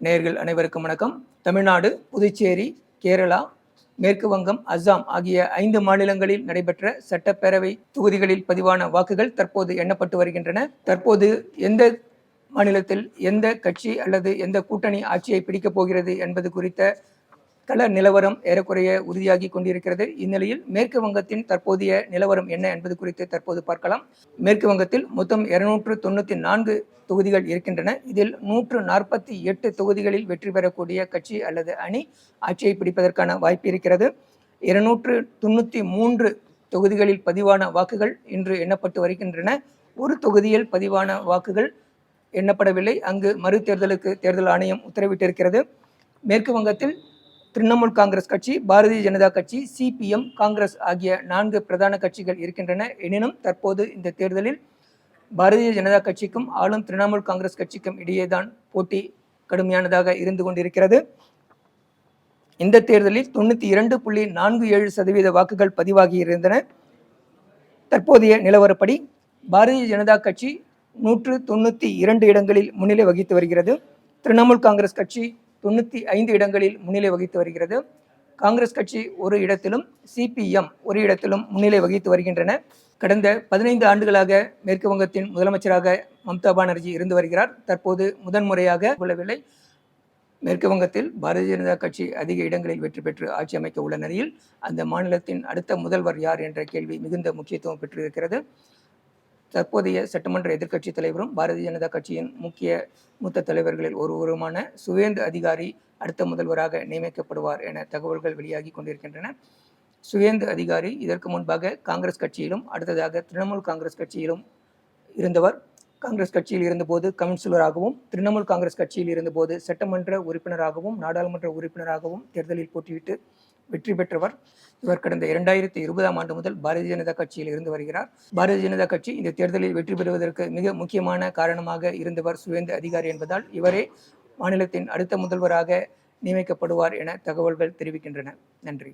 நேயர்கள் அனைவருக்கும் வணக்கம். தமிழ்நாடு, புதுச்சேரி, கேரளா, மேற்கு வங்கம், அஸ்ஸாம் ஆகிய 5 மாநிலங்களில் நடைபெற்ற சட்டப்பேரவை தொகுதிகளில் பதிவான வாக்குகள் தற்போது எண்ணப்பட்டு வருகின்றன. தற்போது எந்த மாநிலத்தில் எந்த கட்சி அல்லது எந்த கூட்டணி ஆட்சியை பிடிக்கப் போகிறது என்பது குறித்த கள நிலவரம் ஏறக்குறைய உறுதியாகி கொண்டிருக்கிறது. இந்நிலையில் மேற்கு வங்கத்தின் தற்போதைய நிலவரம் என்ன என்பது குறித்து தற்போது பார்க்கலாம். மேற்கு வங்கத்தில் மொத்தம் 294 தொகுதிகள் இருக்கின்றன. இதில் 148 தொகுதிகளில் வெற்றி பெறக்கூடிய கட்சி அல்லது அணி ஆட்சியை பிடிப்பதற்கான வாய்ப்பு இருக்கிறது. 293 தொகுதிகளில் பதிவான வாக்குகள் இன்று எண்ணப்பட்டு வருகின்றன. ஒரு தொகுதியில் பதிவான வாக்குகள் எண்ணப்படவில்லை. அங்கு மறு தேர்தலுக்கு தேர்தல் ஆணையம் உத்தரவிட்டிருக்கிறது. மேற்கு வங்கத்தில் திரிணாமுல் காங்கிரஸ் கட்சி, பாரதிய ஜனதா கட்சி, சிபிஎம், காங்கிரஸ் ஆகிய 4 பிரதான கட்சிகள் இருக்கின்றன. எனினும் தற்போது இந்த தேர்தலில் பாரதிய ஜனதா கட்சிக்கும் ஆளும் திரிணாமுல் காங்கிரஸ் கட்சிக்கும் இடையேதான் போட்டி கடுமையானதாக இருந்து கொண்டிருக்கிறது. இந்த தேர்தலில் 92.47% வாக்குகள் பதிவாகி இருந்தன. தற்போதைய நிலவரப்படி பாரதிய ஜனதா கட்சி 192 இடங்களில் முன்னிலை வகித்து வருகிறது. திரிணாமுல் காங்கிரஸ் கட்சி 95 இடங்களில் முன்னிலை வகித்து வருகிறது. காங்கிரஸ் கட்சி ஒரு இடத்திலும், சிபிஎம் ஒரு இடத்திலும் முன்னிலை வகித்து வருகின்றன. கடந்த 15 ஆண்டுகளாக மேற்கு வங்கத்தின் முதலமைச்சராக மம்தா பானர்ஜி இருந்து வருகிறார். தற்போது முதன்முறையாக கொள்ளவில்லை. மேற்கு வங்கத்தில் பாரதிய ஜனதா கட்சி அதிக இடங்களில் வெற்றி பெற்று ஆட்சி அமைக்க உள்ள நிலையில் அந்த மாநிலத்தின் அடுத்த முதல்வர் யார் என்ற கேள்வி மிகுந்த முக்கியத்துவம் பெற்றிருக்கிறது. தற்போதைய சட்டமன்ற எதிர்க்கட்சி தலைவரும் பாரதிய ஜனதா கட்சியின் மூத்த தலைவர்களில் ஒருவருமான சுவேந்து அதிகாரி அடுத்த முதல்வராக நியமிக்கப்படுவார் என தகவல்கள் வெளியாகி கொண்டிருக்கின்றன. சுவேந்து அதிகாரி இதற்கு முன்பாக காங்கிரஸ் கட்சியிலும் அடுத்ததாக திரிணாமுல் காங்கிரஸ் கட்சியிலும் இருந்தவர். காங்கிரஸ் கட்சியில் இருந்தபோது கவுன்சிலராகவும், திரிணாமுல் காங்கிரஸ் கட்சியில் இருந்தபோது சட்டமன்ற உறுப்பினராகவும், நாடாளுமன்ற உறுப்பினராகவும் தேர்தலில் போட்டியிட்டு வெற்றி பெற்றவர். இவர் கடந்த 2020ஆம் ஆண்டு முதல் பாரதிய ஜனதா கட்சியில் இருந்து வருகிறார். பாரதிய ஜனதா கட்சி இந்த தேர்தலில் வெற்றி பெறுவதற்கு மிக முக்கியமான காரணமாக இருந்தவர் சுவேந்து அதிகாரி என்பதால் இவரே மாநிலத்தின் அடுத்த முதல்வராக நியமிக்கப்படுவார் என தகவல்கள் தெரிவிக்கின்றன. நன்றி.